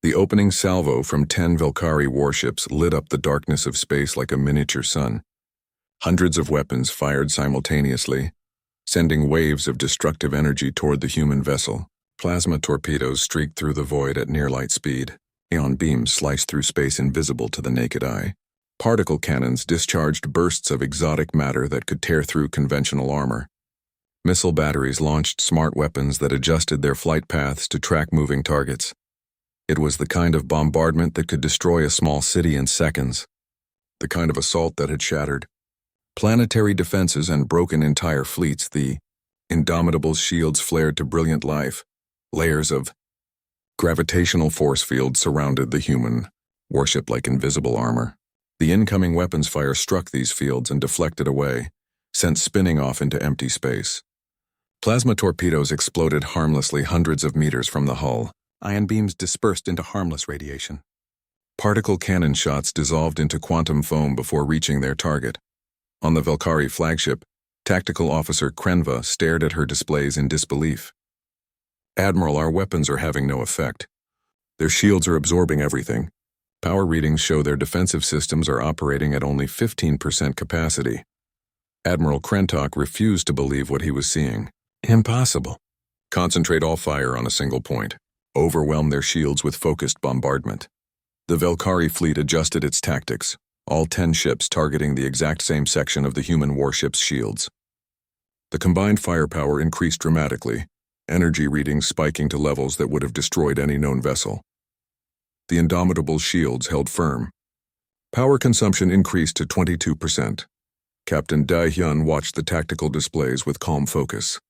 The opening salvo from 10 Valkyrie warships lit up the darkness of space like a miniature sun. Hundreds of weapons fired simultaneously, sending waves of destructive energy toward the human vessel. Plasma torpedoes streaked through the void at near-light speed. Ion beams sliced through space invisible to the naked eye. Particle cannons discharged bursts of exotic matter that could tear through conventional armor. Missile batteries launched smart weapons that adjusted their flight paths to track moving targets. It was the kind of bombardment that could destroy a small city in seconds. The kind of assault that had shattered planetary defenses and broken entire fleets. The Indomitable's shields flared to brilliant life. Layers of gravitational force fields surrounded the human warship like invisible armor. The incoming weapons fire struck these fields and deflected away, sent spinning off into empty space. Plasma torpedoes exploded harmlessly hundreds of meters from the hull. Ion beams dispersed into harmless radiation. Particle cannon shots dissolved into quantum foam before reaching their target. On the Valkyrie flagship, Tactical Officer Krenva stared at her displays in disbelief. "Admiral, our weapons are having no effect. Their shields are absorbing everything. Power readings show their defensive systems are operating at only 15% capacity." Admiral Krentok refused to believe what he was seeing. "Impossible. Concentrate all fire on a single point. Overwhelm their shields with focused bombardment." The Valkyrie fleet adjusted its tactics, all 10 ships targeting the exact same section of the human warship's shields. The combined firepower increased dramatically, energy readings spiking to levels that would have destroyed any known vessel. The Indomitable's shields held firm. Power consumption increased to 22%. Captain Dai-hyun watched the tactical displays with calm focus.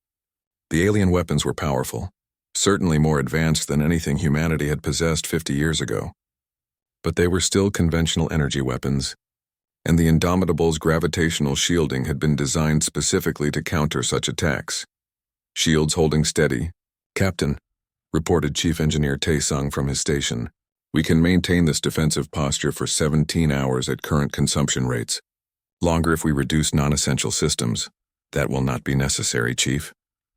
The alien weapons were powerful, certainly more advanced than anything humanity had possessed 50 years ago. But they were still conventional energy weapons, and the Indomitable's gravitational shielding had been designed specifically to counter such attacks. "Shields holding steady." "Captain," reported Chief Engineer Tae-sung from his station, "we can maintain this defensive posture for 17 hours at current consumption rates. Longer if we reduce non-essential systems." "That will not be necessary, Chief."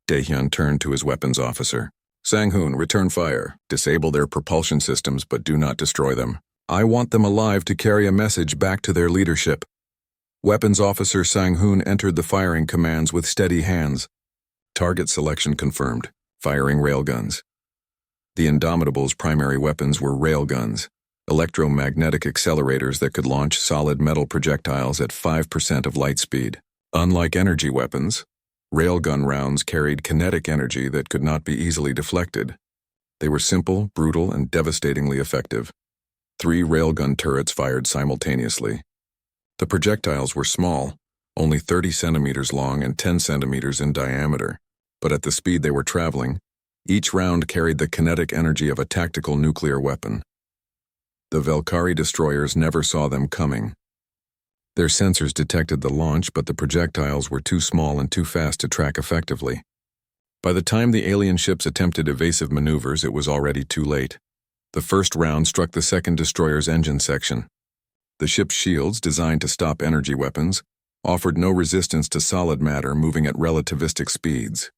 Dae-hyun turned to his weapons officer. "Sang-hoon, return fire. Disable their propulsion systems, but do not destroy them. I want them alive to carry a message back to their leadership." Weapons Officer Sang-hoon entered the firing commands with steady hands. Target selection confirmed. Firing railguns. The Indomitable's primary weapons were railguns, electromagnetic accelerators that could launch solid metal projectiles at 5% of light speed. Unlike energy weapons, railgun rounds carried kinetic energy that could not be easily deflected. They were simple, brutal, and devastatingly effective. 3 railgun turrets fired simultaneously. The projectiles were small, only 30 centimeters long and 10 centimeters in diameter, but at the speed they were traveling, each round carried the kinetic energy of a tactical nuclear weapon. The Valkyrie destroyers never saw them coming. Their sensors detected the launch, but the projectiles were too small and too fast to track effectively. By the time the alien ships attempted evasive maneuvers, it was already too late. The first round struck the second destroyer's engine section. The ship's shields, designed to stop energy weapons, offered no resistance to solid matter moving at relativistic speeds.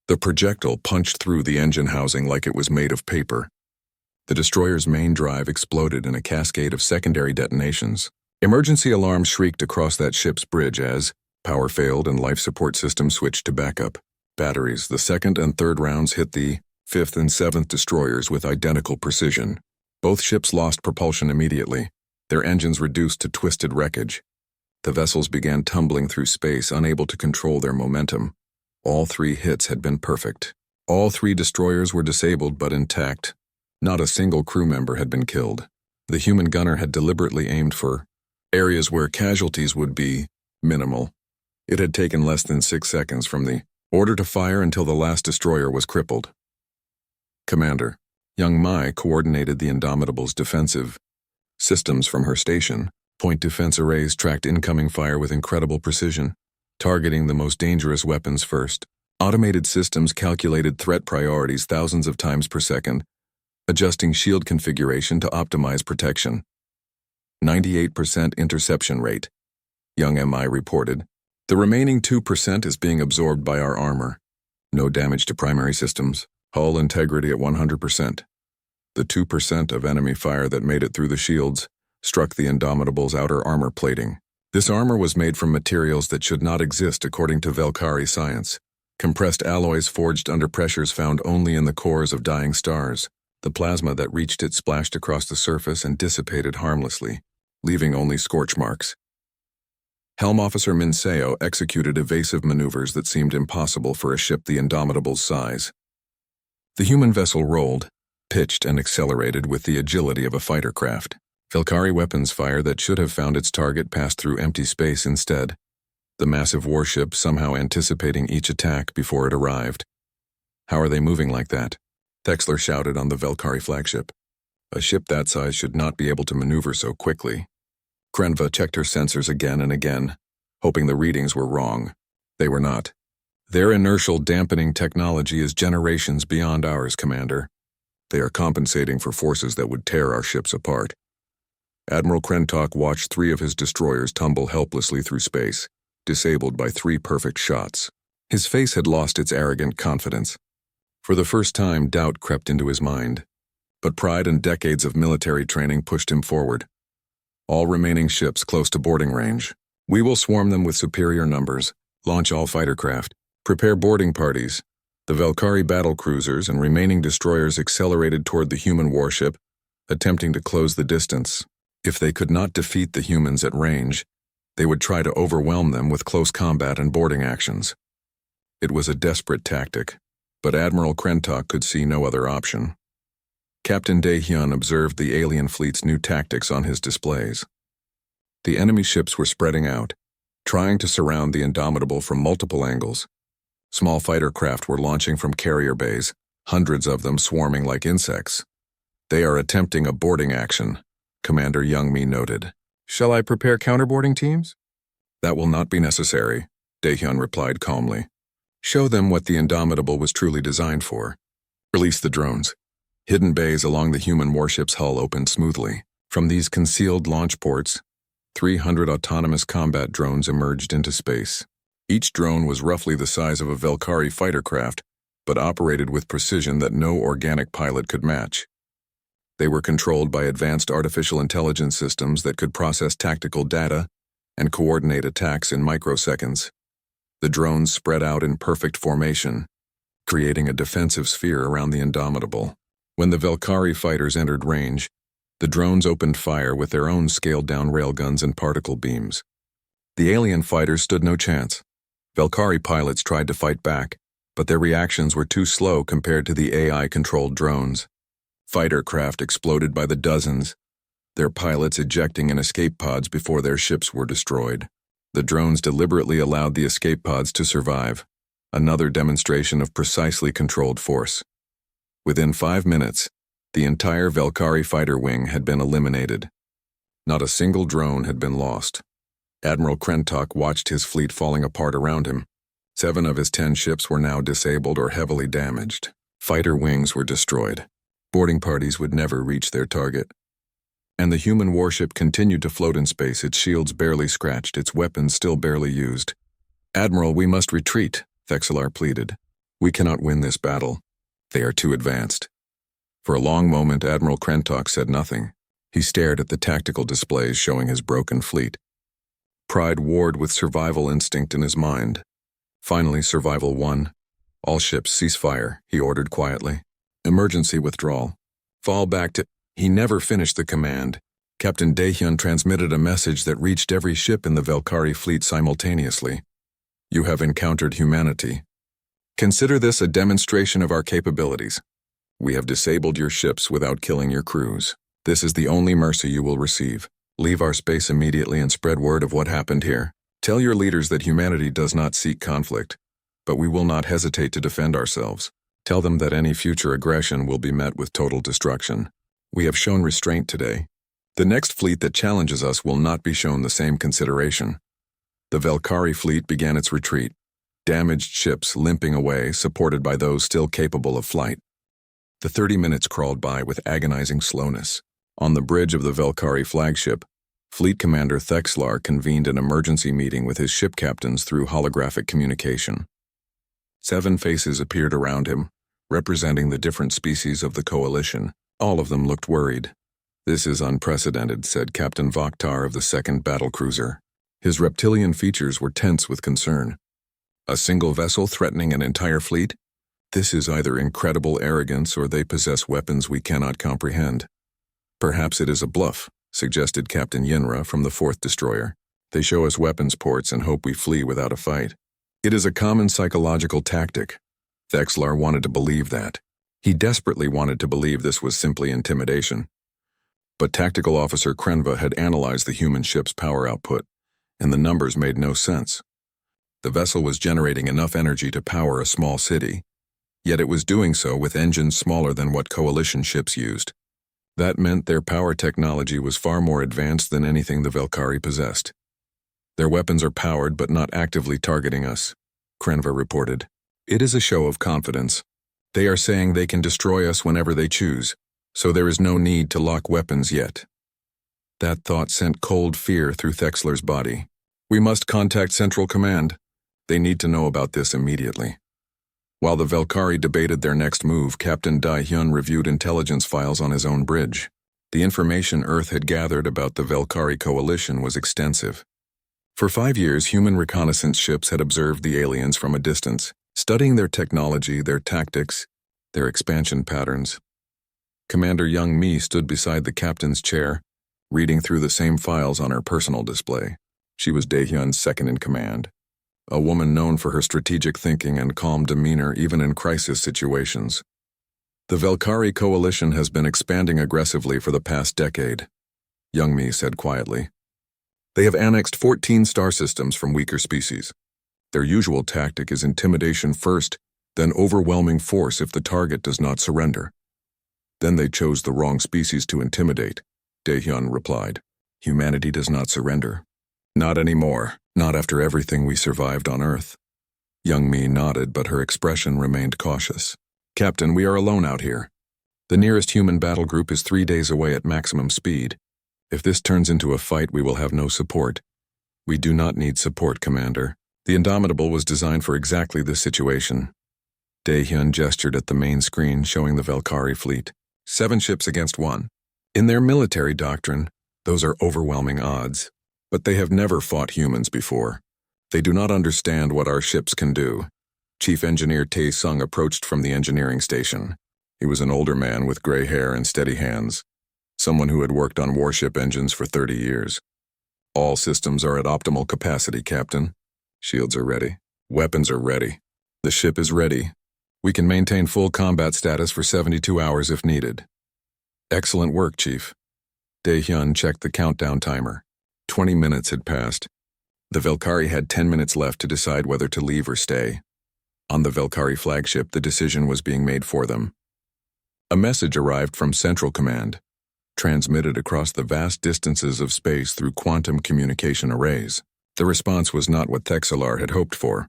The projectile punched through the engine housing like it was made of paper. The destroyer's main drive exploded in a cascade of secondary detonations. Emergency alarms shrieked across that ship's bridge as power failed and life support systems switched to backup. Batteries. The second and third rounds hit the 5th and 7th destroyers with identical precision. Both ships lost propulsion immediately, their engines reduced to twisted wreckage. The vessels began tumbling through space, unable to control their momentum. All 3 hits had been perfect. All 3 destroyers were disabled but intact. Not a single crew member had been killed. The human gunner had deliberately aimed for areas where casualties would be minimal. It had taken less than 6 seconds from the order to fire until the last destroyer was crippled. Commander, Young Mai coordinated the Indomitable's defensive systems from her station. Point defense arrays tracked incoming fire with incredible precision, targeting the most dangerous weapons first. Automated systems calculated threat priorities thousands of times per second, adjusting shield configuration to optimize protection. 98% interception rate, Young MI reported. The remaining 2% is being absorbed by our armor. No damage to primary systems, hull integrity at 100%. The 2% of enemy fire that made it through the shields struck the Indomitable's outer armor plating. This armor was made from materials that should not exist according to Velkari science. Compressed alloys forged under pressures found only in the cores of dying stars. The plasma that reached it splashed across the surface and dissipated harmlessly, leaving only scorch marks. Helm Officer Minseo executed evasive maneuvers that seemed impossible for a ship the Indomitable's size. The human vessel rolled, pitched, and accelerated with the agility of a fighter craft. Velkari weapons fire that should have found its target passed through empty space instead, the massive warship somehow anticipating each attack before it arrived. "How are they moving like that?" Thexler shouted on the Velkari flagship. "A ship that size should not be able to maneuver so quickly." Krenva checked her sensors again and again, hoping the readings were wrong. They were not. "Their inertial dampening technology is generations beyond ours, Commander. They are compensating for forces that would tear our ships apart." Admiral Krentok watched 3 of his destroyers tumble helplessly through space, disabled by 3 perfect shots. His face had lost its arrogant confidence. For the first time, doubt crept into his mind. But pride and decades of military training pushed him forward. "All remaining ships close to boarding range. We will swarm them with superior numbers, launch all fighter craft, prepare boarding parties." The Velkari battle cruisers and remaining destroyers accelerated toward the human warship, attempting to close the distance. If they could not defeat the humans at range, they would try to overwhelm them with close combat and boarding actions. It was a desperate tactic, but Admiral Krentok could see no other option. Captain Daehyun observed the alien fleet's new tactics on his displays. The enemy ships were spreading out, trying to surround the Indomitable from multiple angles. Small fighter craft were launching from carrier bays, hundreds of them swarming like insects. "They are attempting a boarding action," Commander Youngmi noted. "Shall I prepare counterboarding teams?" "That will not be necessary," Daehyun replied calmly. "Show them what the Indomitable was truly designed for. Release the drones." Hidden bays along the human warship's hull opened smoothly. From these concealed launch ports, 300 autonomous combat drones emerged into space. Each drone was roughly the size of a Velkari fighter craft, but operated with precision that no organic pilot could match. They were controlled by advanced artificial intelligence systems that could process tactical data and coordinate attacks in microseconds. The drones spread out in perfect formation, creating a defensive sphere around the Indomitable. When the Velkari fighters entered range, the drones opened fire with their own scaled-down railguns and particle beams. The alien fighters stood no chance. Velkari pilots tried to fight back, but their reactions were too slow compared to the AI-controlled drones. Fighter craft exploded by the dozens, their pilots ejecting in escape pods before their ships were destroyed. The drones deliberately allowed the escape pods to survive, another demonstration of precisely controlled force. Within 5 minutes, the entire Velkari fighter wing had been eliminated. Not a single drone had been lost. Admiral Krentok watched his fleet falling apart around him. 7 of his 10 ships were now disabled or heavily damaged. Fighter wings were destroyed. Boarding parties would never reach their target. And the human warship continued to float in space, its shields barely scratched, its weapons still barely used. "Admiral, we must retreat," Thexlar pleaded. "We cannot win this battle. They are too advanced." For a long moment, Admiral Krentok said nothing. He stared at the tactical displays showing his broken fleet. Pride warred with survival instinct in his mind. Finally, survival won. "All ships cease fire," he ordered quietly. "Emergency withdrawal. Fall back to—" He never finished the command. Captain Daehyun transmitted a message that reached every ship in the Velkari fleet simultaneously. "You have encountered humanity. Consider this a demonstration of our capabilities. We have disabled your ships without killing your crews. This is the only mercy you will receive. Leave our space immediately and spread word of what happened here. Tell your leaders that humanity does not seek conflict, but we will not hesitate to defend ourselves. Tell them that any future aggression will be met with total destruction. We have shown restraint today. The next fleet that challenges us will not be shown the same consideration." The Velkari fleet began its retreat, damaged ships limping away, supported by those still capable of flight. The 30 minutes crawled by with agonizing slowness. On the bridge of the Velkari flagship, Fleet Commander Thexlar convened an emergency meeting with his ship captains through holographic communication. 7 faces appeared around him, representing the different species of the coalition. All of them looked worried. "This is unprecedented," said Captain Vokhtar of the second battlecruiser. His reptilian features were tense with concern. "A single vessel threatening an entire fleet? This is either incredible arrogance or they possess weapons we cannot comprehend." "Perhaps it is a bluff," suggested Captain Yinra from the fourth destroyer. "They show us weapons ports and hope we flee without a fight. It is a common psychological tactic." Thexlar wanted to believe that. He desperately wanted to believe this was simply intimidation. But Tactical Officer Krenva had analyzed the human ship's power output, and the numbers made no sense. The vessel was generating enough energy to power a small city, yet it was doing so with engines smaller than what coalition ships used. That meant their power technology was far more advanced than anything the Velkari possessed. "Their weapons are powered but not actively targeting us," Krenva reported. "It is a show of confidence. They are saying they can destroy us whenever they choose, so there is no need to lock weapons yet." That thought sent cold fear through Thexler's body. "We must contact Central Command. They need to know about this immediately." While the Velkari debated their next move, Captain Dai-hyun reviewed intelligence files on his own bridge. The information Earth had gathered about the Velkari coalition was extensive. For 5 years, human reconnaissance ships had observed the aliens from a distance, studying their technology, their tactics, their expansion patterns. Commander Young Mi stood beside the captain's chair, reading through the same files on her personal display. She was Dae-hyun's second-in-command, a woman known for her strategic thinking and calm demeanor even in crisis situations. "The Velkari coalition has been expanding aggressively for the past decade," Young Mi said quietly. "They have annexed 14 star systems from weaker species. Their usual tactic is intimidation first, then overwhelming force if the target does not surrender." "Then they chose the wrong species to intimidate," Dae-hyun replied. "Humanity does not surrender. Not anymore, not after everything we survived on Earth." Young Mi nodded, but her expression remained cautious. "Captain, we are alone out here. The nearest human battle group is 3 days away at maximum speed. If this turns into a fight, we will have no support." "We do not need support, Commander. The Indomitable was designed for exactly this situation." Dae-hyun gestured at the main screen showing the Velkari fleet. 7 ships against 1. In their military doctrine, those are overwhelming odds. But they have never fought humans before. They do not understand what our ships can do. Chief Engineer Tae-sung approached from the engineering station. He was an older man with gray hair and steady hands, someone who had worked on warship engines for 30 years. "All systems are at optimal capacity, Captain. Shields are ready. Weapons are ready. The ship is ready. We can maintain full combat status for 72 hours if needed." "Excellent work, Chief." Dae-hyun checked the countdown timer. 20 minutes had passed. The Velkari had 10 minutes left to decide whether to leave or stay. On the Velkari flagship, the decision was being made for them. A message arrived from Central Command, transmitted across the vast distances of space through quantum communication arrays. The response was not what Thexlar had hoped for.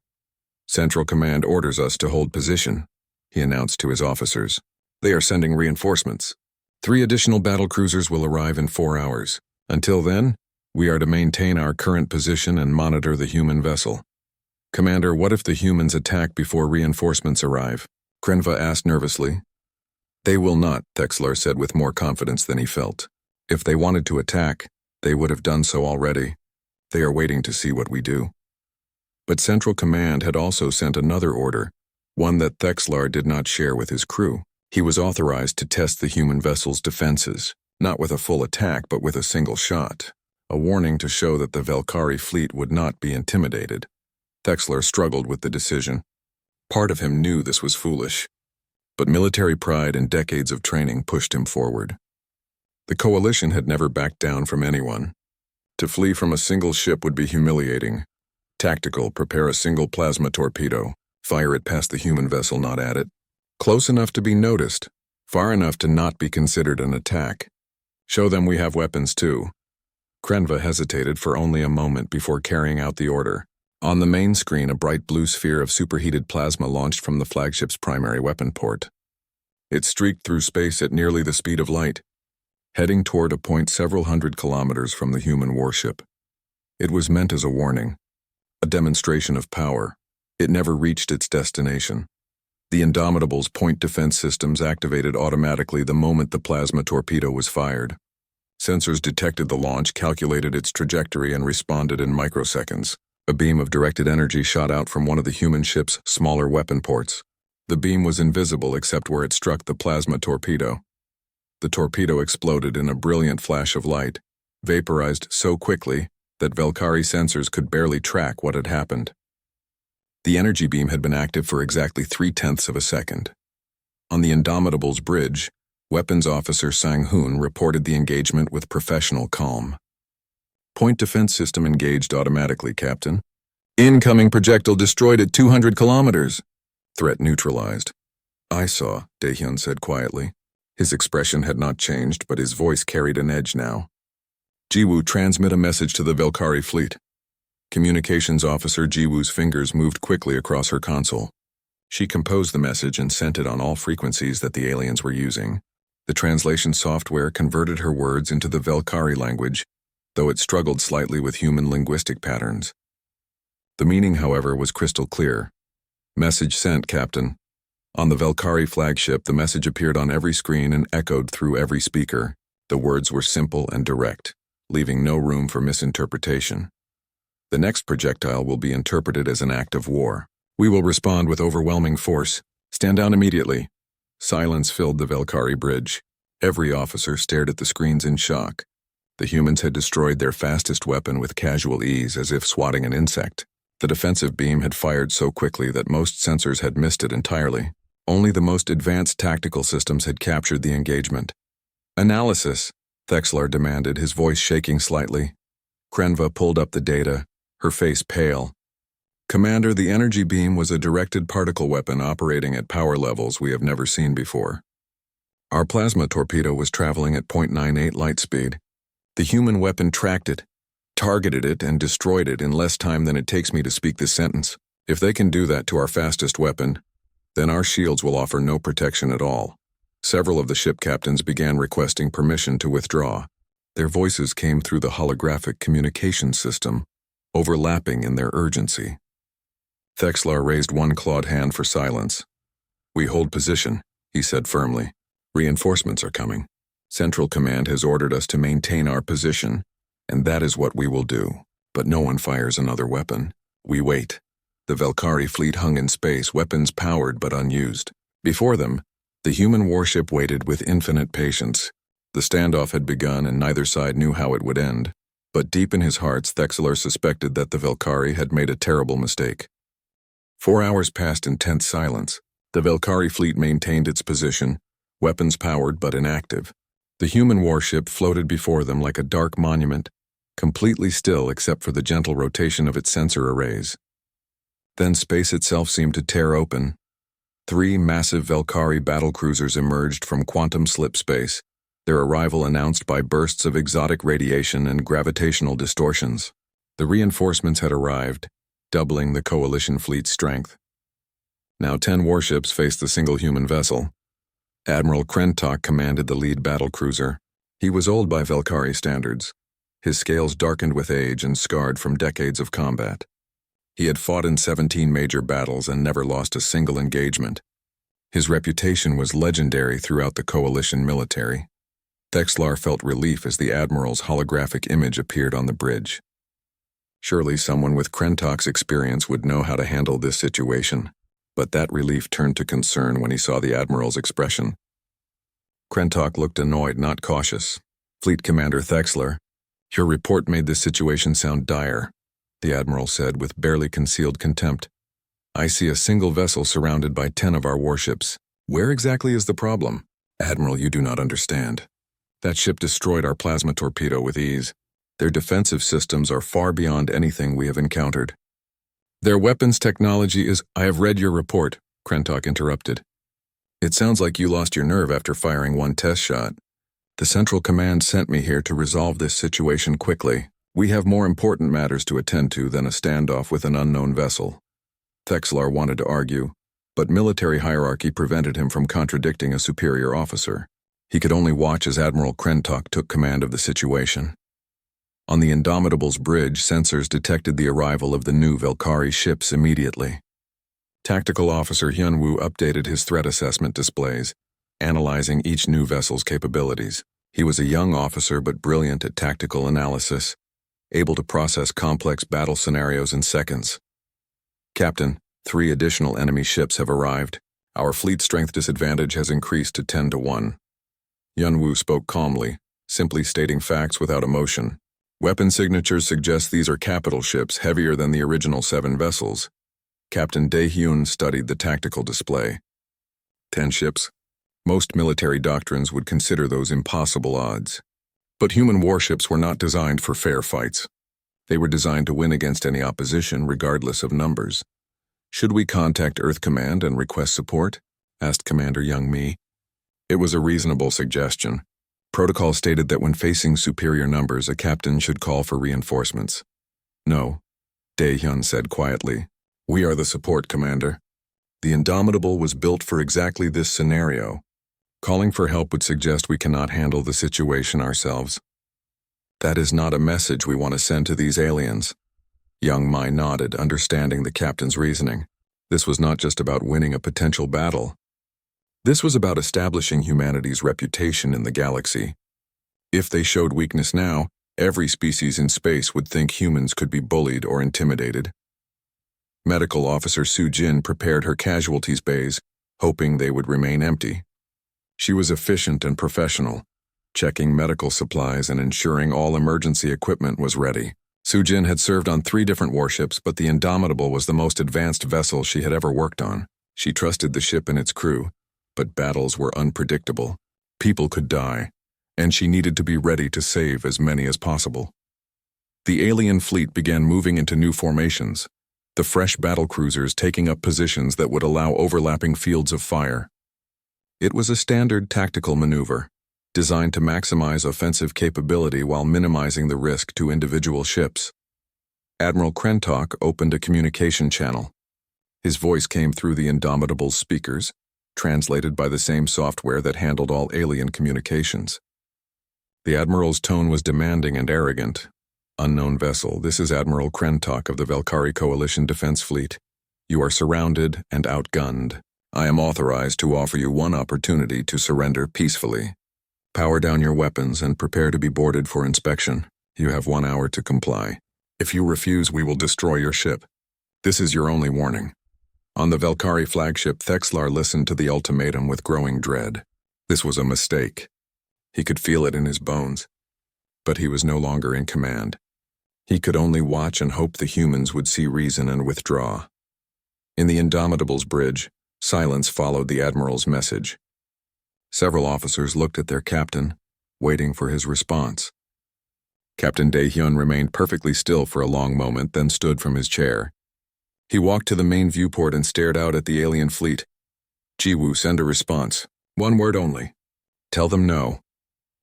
"Central Command orders us to hold position," he announced to his officers. "They are sending reinforcements. 3 additional battlecruisers will arrive in 4 hours. Until then, we are to maintain our current position and monitor the human vessel." "Commander, what if the humans attack before reinforcements arrive?" Krenva asked nervously. "They will not," Thexlar said with more confidence than he felt. "If they wanted to attack, they would have done so already. They are waiting to see what we do." But Central Command had also sent another order, one that Thexlar did not share with his crew. He was authorized to test the human vessel's defenses, not with a full attack but with a single shot. A warning to show that the Velkari fleet would not be intimidated. Thexlar struggled with the decision. Part of him knew this was foolish, but military pride and decades of training pushed him forward. The coalition had never backed down from anyone. To flee from a single ship would be humiliating. Tactical, prepare a single plasma torpedo, fire it past the human vessel, not at it. Close enough to be noticed, far enough to not be considered an attack. Show them we have weapons too. Krenva hesitated for only a moment before carrying out the order. On the main screen, a bright blue sphere of superheated plasma launched from the flagship's primary weapon port. It streaked through space at nearly the speed of light, heading toward a point several hundred kilometers from the human warship. It was meant as a warning, a demonstration of power. It never reached its destination. The Indomitable's point defense systems activated automatically the moment the plasma torpedo was fired. Sensors detected the launch, calculated its trajectory, and responded in microseconds. A beam of directed energy shot out from one of the human ship's smaller weapon ports. The beam was invisible except where it struck the plasma torpedo. The torpedo exploded in a brilliant flash of light, vaporized so quickly that Valkyrie sensors could barely track what had happened. The energy beam had been active for exactly 0.3 of a second. On the Indomitable's bridge, Weapons Officer Sang-hoon reported the engagement with professional calm. Point defense system engaged automatically, Captain. Incoming projectile destroyed at 200 kilometers. Threat neutralized. I saw, Daehyun said quietly. His expression had not changed, but his voice carried an edge now. Jiwoo, transmit a message to the Valkyrie fleet. Communications Officer Jiwoo's fingers moved quickly across her console. She composed the message and sent it on all frequencies that the aliens were using. The translation software converted her words into the Valkyrie language, though it struggled slightly with human linguistic patterns. The meaning, however, was crystal clear. Message sent, Captain. On the Valkyrie flagship, the message appeared on every screen and echoed through every speaker. The words were simple and direct, leaving no room for misinterpretation. The next projectile will be interpreted as an act of war. We will respond with overwhelming force. Stand down immediately. Silence filled the Valkyrie bridge. Every officer stared at the screens in shock. The humans had destroyed their fastest weapon with casual ease, as if swatting an insect. The defensive beam had fired so quickly that most sensors had missed it entirely. Only the most advanced tactical systems had captured the engagement. Analysis, Thexlar demanded, his voice shaking slightly. Krenva pulled up the data, her face pale. Commander, the energy beam was a directed particle weapon operating at power levels we have never seen before. Our plasma torpedo was traveling at 0.98 light speed. The human weapon tracked it, targeted it, and destroyed it in less time than it takes me to speak this sentence. If they can do that to our fastest weapon, then our shields will offer no protection at all. Several of the ship captains began requesting permission to withdraw. Their voices came through the holographic communication system, overlapping in their urgency. Thexlar raised one clawed hand for silence. We hold position, he said firmly. Reinforcements are coming. Central Command has ordered us to maintain our position, and that is what we will do. But no one fires another weapon. We wait. The Valkyrie fleet hung in space, weapons powered but unused. Before them, the human warship waited with infinite patience. The standoff had begun and neither side knew how it would end. But deep in his heart, Thexlar suspected that the Valkyrie had made a terrible mistake. 4 hours passed in tense silence. The Valkyrie fleet maintained its position, weapons powered but inactive. The human warship floated before them like a dark monument, completely still except for the gentle rotation of its sensor arrays. Then space itself seemed to tear open. 3 massive Valkyrie battlecruisers emerged from quantum slip space, their arrival announced by bursts of exotic radiation and gravitational distortions. The reinforcements had arrived, doubling the coalition fleet's strength. Now 10 warships faced the single human vessel. Admiral Krentok commanded the lead battlecruiser. He was old by Valkyrie standards, his scales darkened with age and scarred from decades of combat. He had fought in 17 major battles and never lost a single engagement. His reputation was legendary throughout the coalition military. Thexlar felt relief as the Admiral's holographic image appeared on the bridge. Surely someone with Krentok's experience would know how to handle this situation, but that relief turned to concern when he saw the Admiral's expression. Krentok looked annoyed, not cautious. Fleet Commander Thexlar, your report made this situation sound dire, the Admiral said with barely concealed contempt. I see a single vessel surrounded by 10 of our warships. Where exactly is the problem? Admiral, you do not understand. That ship destroyed our plasma torpedo with ease. Their defensive systems are far beyond anything we have encountered. Their weapons technology is— I have read your report, Krentok interrupted. It sounds like you lost your nerve after firing one test shot. The Central Command sent me here to resolve this situation quickly. We have more important matters to attend to than a standoff with an unknown vessel. Thexlar wanted to argue, but military hierarchy prevented him from contradicting a superior officer. He could only watch as Admiral Krentok took command of the situation. On the Indomitable's bridge, sensors detected the arrival of the new Valkyrie ships immediately. Tactical Officer Hyun-woo updated his threat assessment displays, analyzing each new vessel's capabilities. He was a young officer but brilliant at tactical analysis, able to process complex battle scenarios in seconds. Captain, 3 additional enemy ships have arrived. Our fleet strength disadvantage has increased to 10-1. Hyun-woo spoke calmly, simply stating facts without emotion. Weapon signatures suggest these are capital ships heavier than the original 7 vessels. Captain Dae-hyun studied the tactical display. 10 ships? Most military doctrines would consider those impossible odds. But human warships were not designed for fair fights. They were designed to win against any opposition, regardless of numbers. "Should we contact Earth Command and request support?" asked Commander Young-mi. It was a reasonable suggestion. Protocol stated that when facing superior numbers, a captain should call for reinforcements. "No," Dae-hyun said quietly. "We are the support, Commander. The Indomitable was built for exactly this scenario. Calling for help would suggest we cannot handle the situation ourselves. That is not a message we want to send to these aliens." Young-mi nodded, understanding the captain's reasoning. This was not just about winning a potential battle. This was about establishing humanity's reputation in the galaxy. If they showed weakness now, every species in space would think humans could be bullied or intimidated. Medical Officer Soo-jin prepared her casualties bays, hoping they would remain empty. She was efficient and professional, checking medical supplies and ensuring all emergency equipment was ready. Soo-jin had served on 3 different warships, but the Indomitable was the most advanced vessel she had ever worked on. She trusted the ship and its crew, but battles were unpredictable. People could die, and she needed to be ready to save as many as possible. The alien fleet began moving into new formations, the fresh battle cruisers taking up positions that would allow overlapping fields of fire. It was a standard tactical maneuver, designed to maximize offensive capability while minimizing the risk to individual ships. Admiral Krentok opened a communication channel. His voice came through the Indomitable's speakers, translated by the same software that handled all alien communications. The Admiral's tone was demanding and arrogant. "Unknown vessel, this is Admiral Krentok of the Valkyrie Coalition Defense Fleet. You are surrounded and outgunned. I am authorized to offer you one opportunity to surrender peacefully. Power down your weapons and prepare to be boarded for inspection. You have 1 hour to comply. If you refuse, we will destroy your ship. This is your only warning." On the Valkyrie flagship, Thexlar listened to the ultimatum with growing dread. This was a mistake. He could feel it in his bones. But he was no longer in command. He could only watch and hope the humans would see reason and withdraw. In the Indomitable's bridge, silence followed the Admiral's message. Several officers looked at their captain, waiting for his response. Captain Dae-hyun remained perfectly still for a long moment, then stood from his chair. He walked to the main viewport and stared out at the alien fleet. "Ji-woo, send a response. 1 word only. Tell them no."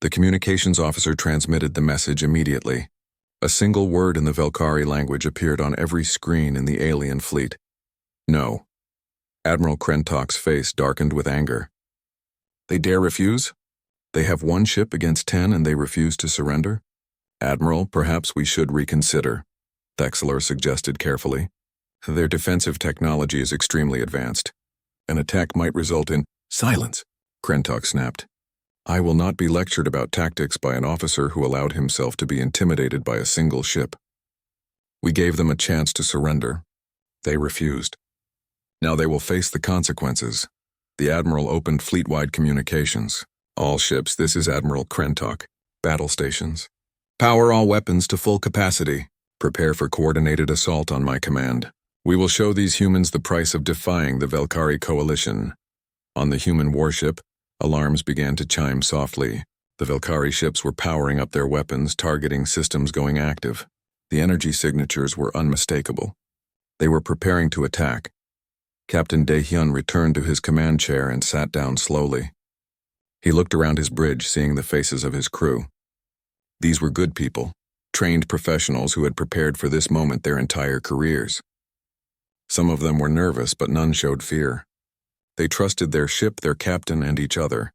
The communications officer transmitted the message immediately. A single word in the Valkyrie language appeared on every screen in the alien fleet. "No." Admiral Krentok's face darkened with anger. "They dare refuse? They have 1 ship against 10 and they refuse to surrender? Admiral, perhaps we should reconsider," Thexlar suggested carefully. "Their defensive technology is extremely advanced. An attack might result in—" "Silence," Krentok snapped. "I will not be lectured about tactics by an officer who allowed himself to be intimidated by a single ship. We gave them a chance to surrender. They refused. Now they will face the consequences." The Admiral opened fleet-wide communications. "All ships, this is Admiral Krentok. Battle stations. Power all weapons to full capacity. Prepare for coordinated assault on my command. We will show these humans the price of defying the Valkyrie Coalition." On the human warship, alarms began to chime softly. The Valkyrie ships were powering up their weapons, targeting systems going active. The energy signatures were unmistakable. They were preparing to attack. Captain Dae-hyun returned to his command chair and sat down slowly. He looked around his bridge, seeing the faces of his crew. These were good people, trained professionals who had prepared for this moment their entire careers. Some of them were nervous, but none showed fear. They trusted their ship, their captain, and each other.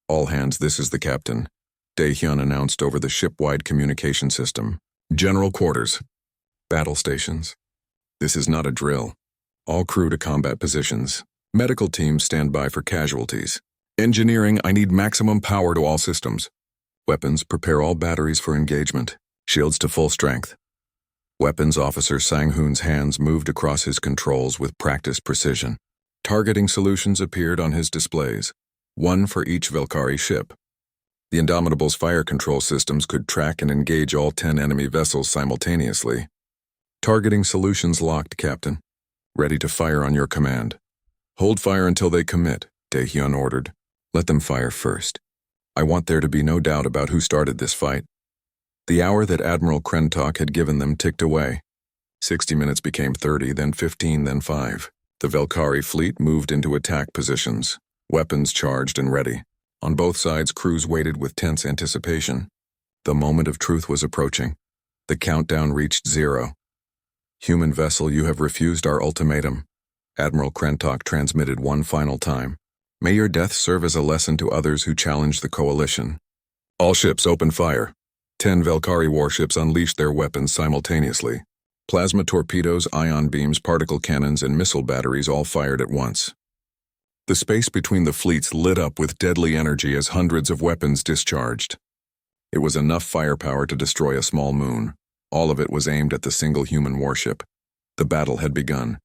"All hands, this is the captain," Dae-hyun announced over the ship-wide communication system. "General quarters. Battle stations. This is not a drill. All crew to combat positions. Medical teams stand by for casualties. Engineering, I need maximum power to all systems. Weapons, prepare all batteries for engagement. Shields to full strength. Weapons Officer Sang-hoon's hands moved across his controls with practiced precision. Targeting solutions appeared on his displays, one for each Valkyrie ship. The Indomitable's fire control systems could track and engage all 10 enemy vessels simultaneously. Targeting solutions locked, Captain. Ready to fire on your command. Hold fire until they commit, Daehyun ordered. Let them fire first. I want there to be no doubt about who started this fight. The hour that Admiral Krentok had given them ticked away. 60 minutes became 30, then 15, then 5. The Valkyrie fleet moved into attack positions, weapons charged and ready. On both sides, crews waited with tense anticipation. The moment of truth was approaching. The countdown reached 0. Human vessel, you have refused our ultimatum. Admiral Krentok transmitted one final time. May your death serve as a lesson to others who challenge the coalition. All ships open fire. 10 Valkyrie warships unleashed their weapons simultaneously. Plasma torpedoes, ion beams, particle cannons, and missile batteries all fired at once. The space between the fleets lit up with deadly energy as hundreds of weapons discharged. It was enough firepower to destroy a small moon. All of it was aimed at the single human warship. The battle had begun.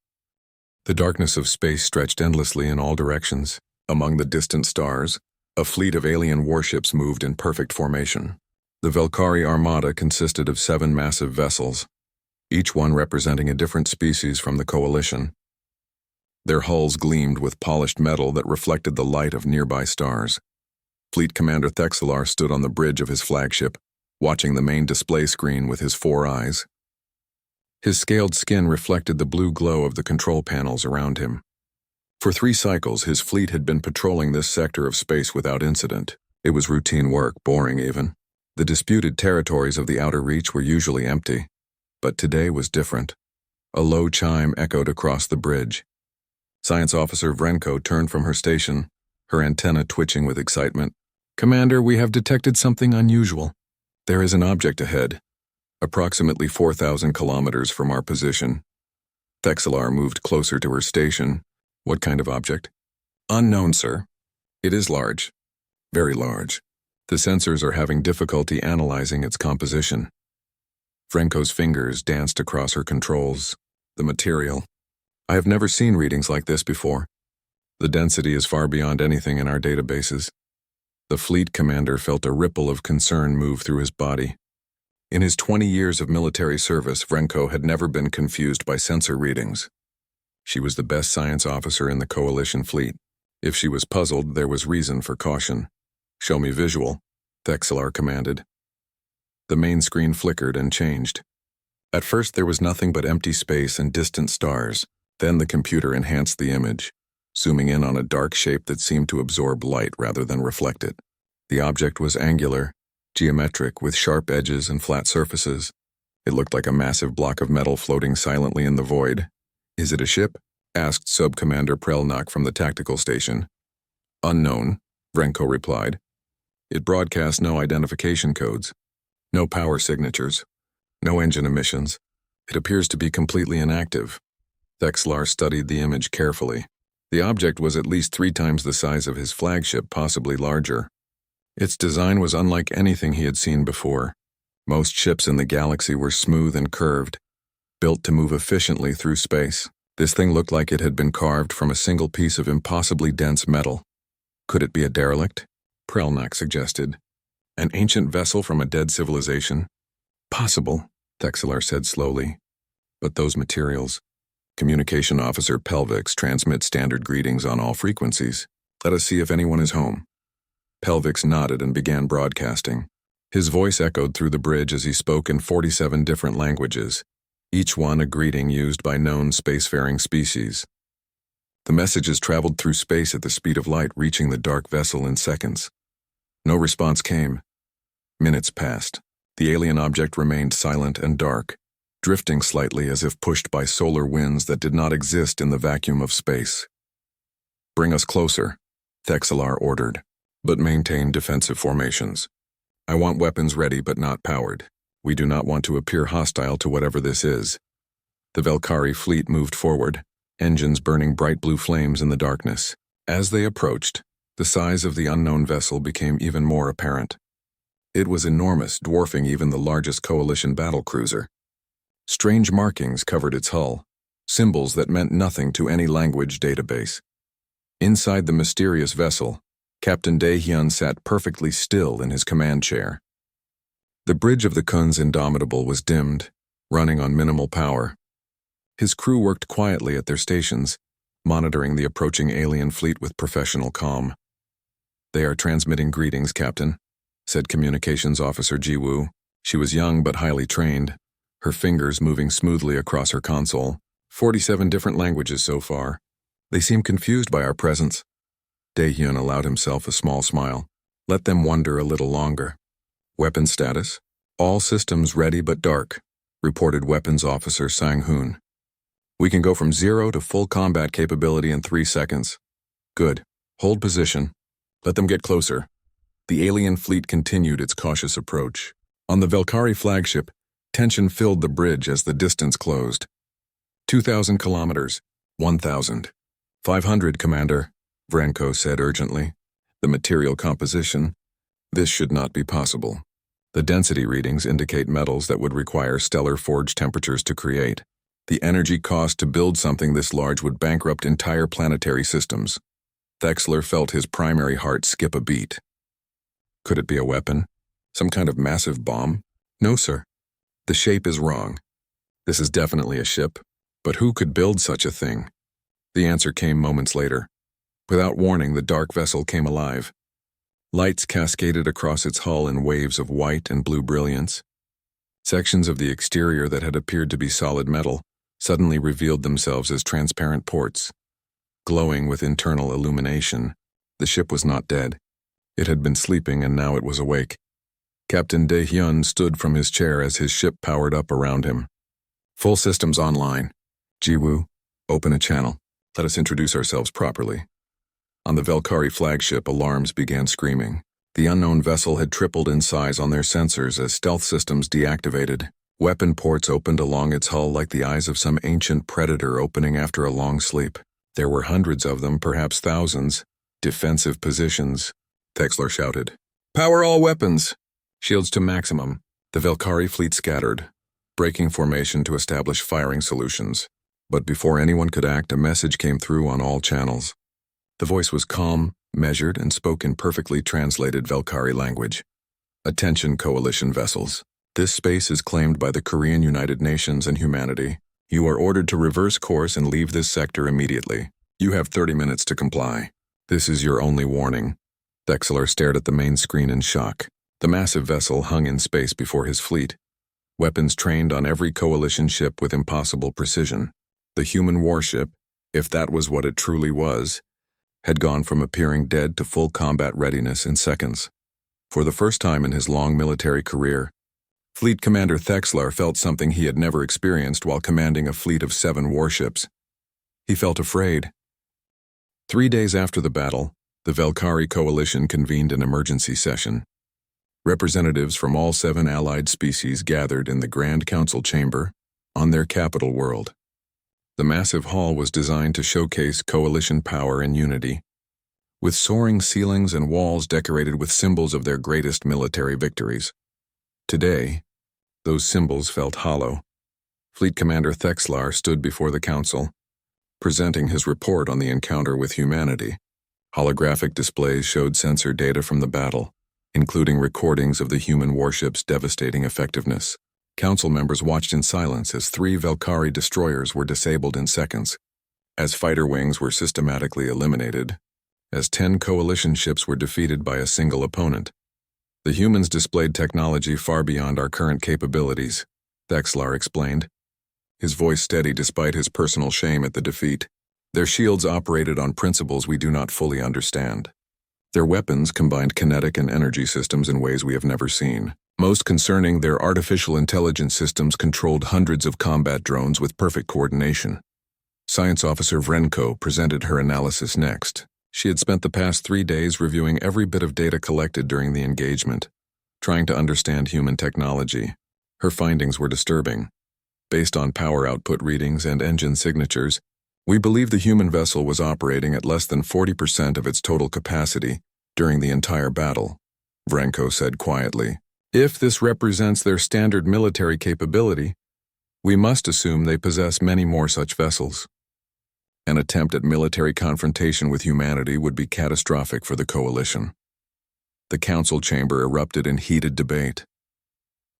The darkness of space stretched endlessly in all directions. Among the distant stars, a fleet of alien warships moved in perfect formation. The Valkyrie Armada consisted of 7 massive vessels, each one representing a different species from the coalition. Their hulls gleamed with polished metal that reflected the light of nearby stars. Fleet Commander Thexelar stood on the bridge of his flagship, watching the main display screen with his 4 eyes. His scaled skin reflected the blue glow of the control panels around him. For 3 cycles, his fleet had been patrolling this sector of space without incident. It was routine work, boring even. The disputed territories of the outer reach were usually empty. But today was different. A low chime echoed across the bridge. Science Officer Vrenko turned from her station, her antenna twitching with excitement. Commander, we have detected something unusual. There is an object ahead, approximately 4,000 kilometers from our position. Thexelar moved closer to her station. What kind of object? Unknown, sir. It is large. Very large. The sensors are having difficulty analyzing its composition. Vrenko's fingers danced across her controls. The material. I have never seen readings like this before. The density is far beyond anything in our databases. The fleet commander felt a ripple of concern move through his body. In his 20 years of military service, Vrenko had never been confused by sensor readings. She was the best science officer in the coalition fleet. If she was puzzled, there was reason for caution. Show me visual, Thexelar commanded. The main screen flickered and changed. At first there was nothing but empty space and distant stars. Then the computer enhanced the image, zooming in on a dark shape that seemed to absorb light rather than reflect it. The object was angular, geometric, with sharp edges and flat surfaces. It looked like a massive block of metal floating silently in the void. Is it a ship? Asked Sub-Commander Prelnak from the tactical station. Unknown, Vrenko replied. It broadcasts no identification codes, no power signatures, no engine emissions. It appears to be completely inactive. Thexelar studied the image carefully. The object was at least 3 times the size of his flagship, possibly larger. Its design was unlike anything he had seen before. Most ships in the galaxy were smooth and curved, built to move efficiently through space. This thing looked like it had been carved from a single piece of impossibly dense metal. Could it be a derelict? Prelnak suggested. An ancient vessel from a dead civilization? Possible, Thexelar said slowly. But those materials. Communication Officer Pelvix transmits standard greetings on all frequencies. Let us see if anyone is home. Pelvix nodded and began broadcasting. His voice echoed through the bridge as he spoke in 47 different languages, each one a greeting used by known spacefaring species. The messages traveled through space at the speed of light, reaching the dark vessel in seconds. No response came. Minutes passed. The alien object remained silent and dark, drifting slightly as if pushed by solar winds that did not exist in the vacuum of space. Bring us closer, Thexelar ordered, but maintain defensive formations. I want weapons ready but not powered. We do not want to appear hostile to whatever this is. The Valkyrie fleet moved forward, engines burning bright blue flames in the darkness. As they approached, the size of the unknown vessel became even more apparent. It was enormous, dwarfing even the largest Coalition battlecruiser. Strange markings covered its hull, symbols that meant nothing to any language database. Inside the mysterious vessel, Captain Dae-hyun sat perfectly still in his command chair. The bridge of the Kun's Indomitable was dimmed, running on minimal power. His crew worked quietly at their stations, monitoring the approaching alien fleet with professional calm. "They are transmitting greetings, Captain," said Communications Officer Ji-woo. She was young but highly trained, her fingers moving smoothly across her console. 47 different languages so far. "They seem confused by our presence." Dae-hyun allowed himself a small smile. "Let them wonder a little longer." "Weapon status? All systems ready but dark," reported Weapons Officer Sang-hoon. "We can go from 0 to full combat capability in 3 seconds. Good. Hold position. Let them get closer." The alien fleet continued its cautious approach. On the Valkyrie flagship, tension filled the bridge as the distance closed. 2,000 kilometers. 1,000. 500, Commander, Vrenko said urgently. "The material composition? This should not be possible. The density readings indicate metals that would require stellar forge temperatures to create. The energy cost to build something this large would bankrupt entire planetary systems." Thexler felt his primary heart skip a beat. Could it be a weapon? Some kind of massive bomb? "No, sir. The shape is wrong. This is definitely a ship. But who could build such a thing?" The answer came moments later. Without warning, the dark vessel came alive. Lights cascaded across its hull in waves of white and blue brilliance. Sections of the exterior that had appeared to be solid metal suddenly revealed themselves as transparent ports. Glowing with internal illumination, the ship was not dead. It had been sleeping and now it was awake. Captain Dae-hyun stood from his chair as his ship powered up around him. "Full systems online. Ji-woo, open a channel. Let us introduce ourselves properly." On the Valkyrie flagship, alarms began screaming. The unknown vessel had tripled in size on their sensors as stealth systems deactivated. Weapon ports opened along its hull like the eyes of some ancient predator opening after a long sleep. There were hundreds of them, perhaps thousands. "Defensive positions," Thexler shouted. "Power all weapons! Shields to maximum." The Valkyrie fleet scattered, breaking formation to establish firing solutions. But before anyone could act, a message came through on all channels. The voice was calm, measured, and spoke in perfectly translated Valkyrie language. "Attention, Coalition vessels. This space is claimed by the Korean United Nations and humanity. You are ordered to reverse course and leave this sector immediately. You have 30 minutes to comply. This is your only warning." Thexler stared at the main screen in shock. The massive vessel hung in space before his fleet, weapons trained on every Coalition ship with impossible precision. The human warship, if that was what it truly was, had gone from appearing dead to full combat readiness in seconds. For the first time in his long military career, Fleet Commander Thexler felt something he had never experienced while commanding a fleet of 7 warships. He felt afraid. 3 days after the battle, the Valkyrie Coalition convened an emergency session. Representatives from all 7 allied species gathered in the Grand Council chamber on their capital world. The massive hall was designed to showcase Coalition power and unity, with soaring ceilings and walls decorated with symbols of their greatest military victories. Today, those symbols felt hollow. Fleet Commander Thexler stood before the council, presenting his report on the encounter with humanity. Holographic displays showed sensor data from the battle, including recordings of the human warship's devastating effectiveness. Council members watched in silence as 3 Valkyrie destroyers were disabled in seconds, as fighter wings were systematically eliminated, as 10 Coalition ships were defeated by a single opponent. "The humans displayed technology far beyond our current capabilities," Thexler explained, his voice steady despite his personal shame at the defeat. "Their shields operated on principles we do not fully understand. Their weapons combined kinetic and energy systems in ways we have never seen. Most concerning, their artificial intelligence systems controlled hundreds of combat drones with perfect coordination." Science Officer Vrenko presented her analysis next. She had spent the past 3 days reviewing every bit of data collected during the engagement, trying to understand human technology. Her findings were disturbing. Based on power output readings and engine signatures, We believe the human vessel was operating at less than 40% of its total capacity during the entire battle, Vrenko said quietly. If this represents their standard military capability, we must assume they possess many more such vessels. An attempt at military confrontation with humanity would be catastrophic for the coalition. The council chamber erupted in heated debate.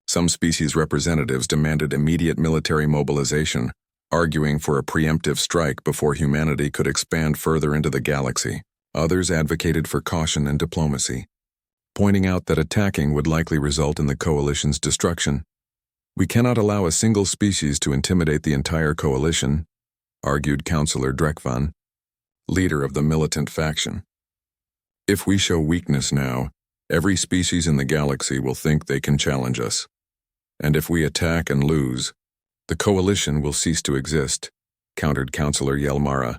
Some species representatives demanded immediate military mobilization, arguing for a preemptive strike before humanity could expand further into the galaxy. Others advocated for caution and diplomacy, pointing out that attacking would likely result in the coalition's destruction. We cannot allow a single species to intimidate the entire coalition, argued Councillor Drekvan, leader of the militant faction. If we show weakness now, every species in the galaxy will think they can challenge us. And if we attack and lose, the coalition will cease to exist, countered Councillor Yelmara,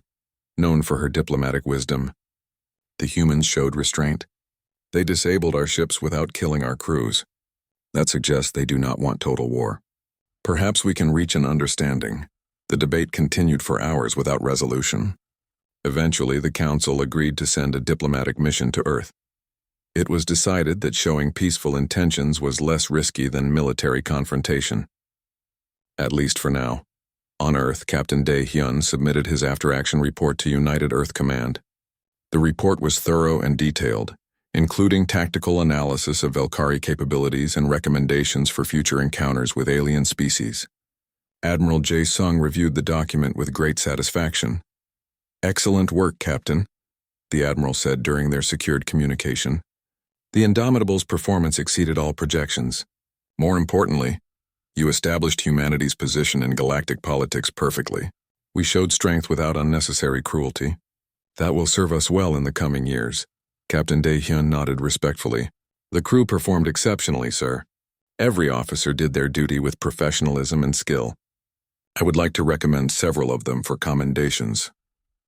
known for her diplomatic wisdom. The humans showed restraint. They disabled our ships without killing our crews. That suggests they do not want total war. Perhaps we can reach an understanding. The debate continued for hours without resolution. Eventually, the Council agreed to send a diplomatic mission to Earth. It was decided that showing peaceful intentions was less risky than military confrontation. At least for now. On Earth, Captain Dae-hyun submitted his after-action report to United Earth Command. The report was thorough and detailed, including tactical analysis of Velkari capabilities and recommendations for future encounters with alien species. Admiral Jae-sung reviewed the document with great satisfaction. "Excellent work, Captain," the Admiral said during their secured communication. "The Indomitable's performance exceeded all projections. More importantly, you established humanity's position in galactic politics perfectly. We showed strength without unnecessary cruelty. That will serve us well in the coming years." Captain Dae-hyun nodded respectfully. "The crew performed exceptionally, sir. Every officer did their duty with professionalism and skill. I would like to recommend several of them for commendations."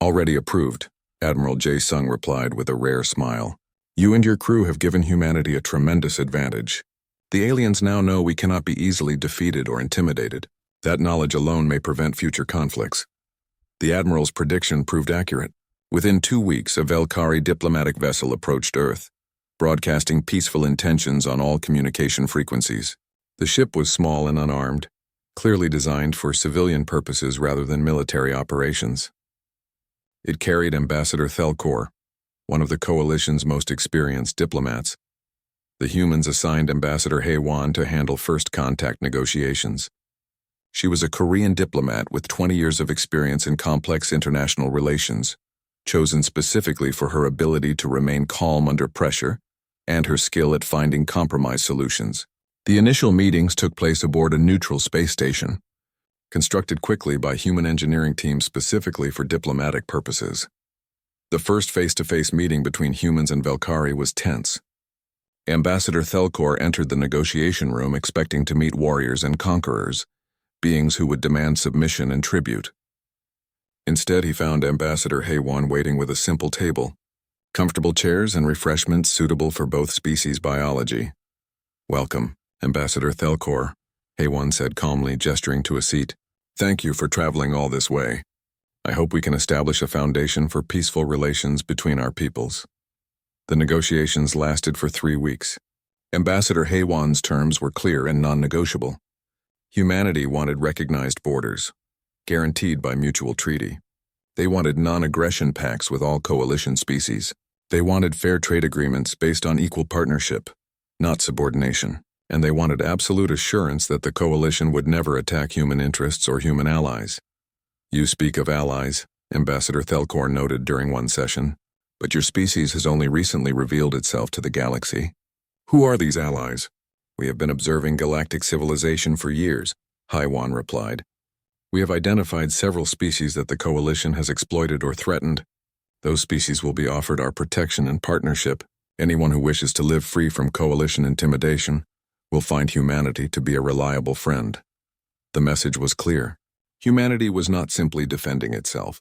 "Already approved," Admiral Jae-sung replied with a rare smile. "You and your crew have given humanity a tremendous advantage. The aliens now know we cannot be easily defeated or intimidated. That knowledge alone may prevent future conflicts." The Admiral's prediction proved accurate. Within 2 weeks, a Velkari diplomatic vessel approached Earth, broadcasting peaceful intentions on all communication frequencies. The ship was small and unarmed, clearly designed for civilian purposes rather than military operations. It carried Ambassador Thelkor, one of the coalition's most experienced diplomats. The humans assigned Ambassador Hae-won to handle first contact negotiations. She was a Korean diplomat with 20 years of experience in complex international relations, chosen specifically for her ability to remain calm under pressure and her skill at finding compromise solutions. The initial meetings took place aboard a neutral space station, constructed quickly by human engineering teams specifically for diplomatic purposes. The first face-to-face meeting between humans and Velkari was tense. Ambassador Thelkor entered the negotiation room expecting to meet warriors and conquerors, beings who would demand submission and tribute. Instead, he found Ambassador Hae-won waiting with a simple table, comfortable chairs and refreshments suitable for both species biology. "Welcome, Ambassador Thelkor," Hae-won said calmly, gesturing to a seat. "Thank you for traveling all this way. I hope we can establish a foundation for peaceful relations between our peoples." The negotiations lasted for 3 weeks. Ambassador Hae-won's terms were clear and non-negotiable. Humanity wanted recognized borders, guaranteed by mutual treaty. They wanted non-aggression pacts with all coalition species. They wanted fair trade agreements based on equal partnership, not subordination. And they wanted absolute assurance that the coalition would never attack human interests or human allies. "You speak of allies," Ambassador Thelkor noted during one session, "but your species has only recently revealed itself to the galaxy. Who are these allies?" "We have been observing galactic civilization for years," Hae-won replied. "We have identified several species that the coalition has exploited or threatened. Those species will be offered our protection and partnership. Anyone who wishes to live free from coalition intimidation will find humanity to be a reliable friend." The message was clear. Humanity was not simply defending itself.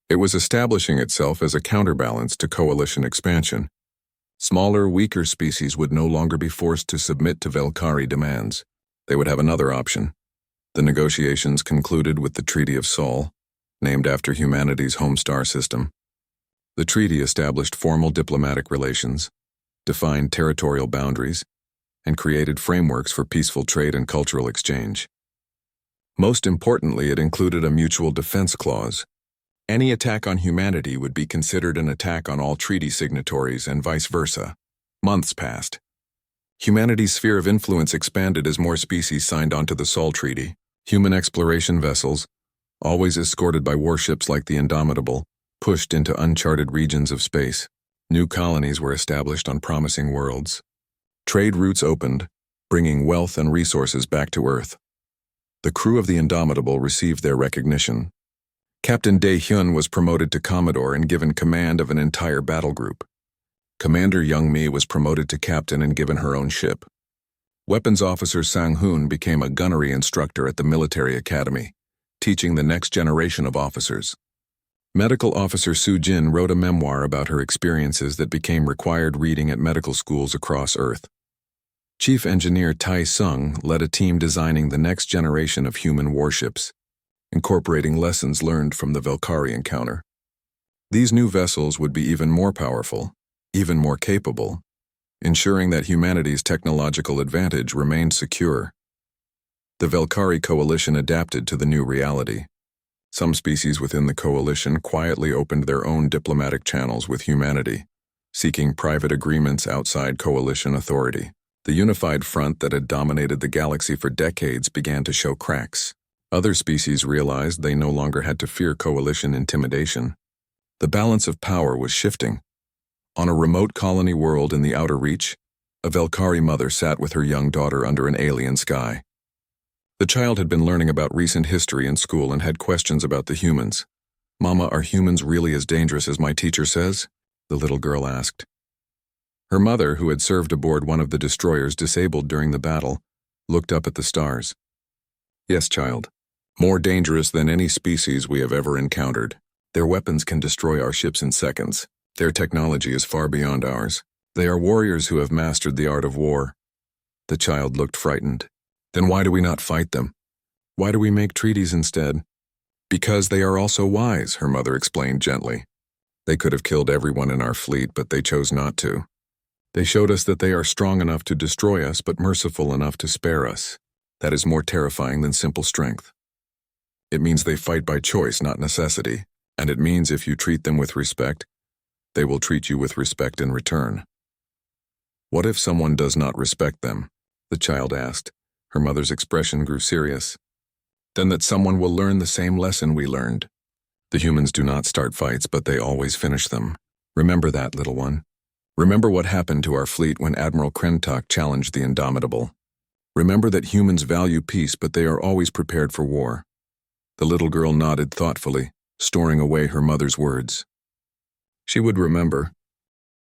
It was establishing itself as a counterbalance to coalition expansion. Smaller, weaker species would no longer be forced to submit to Velkari demands. They would have another option. The negotiations concluded with the Treaty of Sol, named after humanity's home star system. The treaty established formal diplomatic relations, defined territorial boundaries, and created frameworks for peaceful trade and cultural exchange. Most importantly, it included a mutual defense clause. Any attack on humanity would be considered an attack on all treaty signatories and vice versa. Months passed. Humanity's sphere of influence expanded as more species signed onto the Sol Treaty. Human exploration vessels, always escorted by warships like the Indomitable, pushed into uncharted regions of space. New colonies were established on promising worlds. Trade routes opened, bringing wealth and resources back to Earth. The crew of the Indomitable received their recognition. Captain Dae-hyun was promoted to Commodore and given command of an entire battle group. Commander Young-mi was promoted to captain and given her own ship. Weapons Officer Sang-hoon became a gunnery instructor at the military academy, teaching the next generation of officers. Medical Officer Soo-jin wrote a memoir about her experiences that became required reading at medical schools across Earth. Chief Engineer Tai-sung led a team designing the next generation of human warships, incorporating lessons learned from the Valkyrie encounter. These new vessels would be even more powerful, even more capable, ensuring that humanity's technological advantage remained secure. The Valkyrie coalition adapted to the new reality. Some species within the coalition quietly opened their own diplomatic channels with humanity, seeking private agreements outside coalition authority. The unified front that had dominated the galaxy for decades began to show cracks. Other species realized they no longer had to fear coalition intimidation. The balance of power was shifting. On a remote colony world in the outer reach, a Valkyrie mother sat with her young daughter under an alien sky. The child had been learning about recent history in school and had questions about the humans. "Mama, are humans really as dangerous as my teacher says?" the little girl asked. Her mother, who had served aboard one of the destroyers disabled during the battle, looked up at the stars. "Yes, child. More dangerous than any species we have ever encountered. Their weapons can destroy our ships in seconds. Their technology is far beyond ours. They are warriors who have mastered the art of war." The child looked frightened. "Then why do we not fight them? Why do we make treaties instead?" "Because they are also wise," her mother explained gently. "They could have killed everyone in our fleet, but they chose not to. They showed us that they are strong enough to destroy us, but merciful enough to spare us. That is more terrifying than simple strength. It means they fight by choice, not necessity, and it means if you treat them with respect, they will treat you with respect in return." "What if someone does not respect them?" the child asked. Her mother's expression grew serious. "Then that someone will learn the same lesson we learned. The humans do not start fights, but they always finish them. Remember that, little one. Remember what happened to our fleet when Admiral Krentok challenged the Indomitable. Remember that humans value peace, but they are always prepared for war." The little girl nodded thoughtfully, storing away her mother's words. She would remember.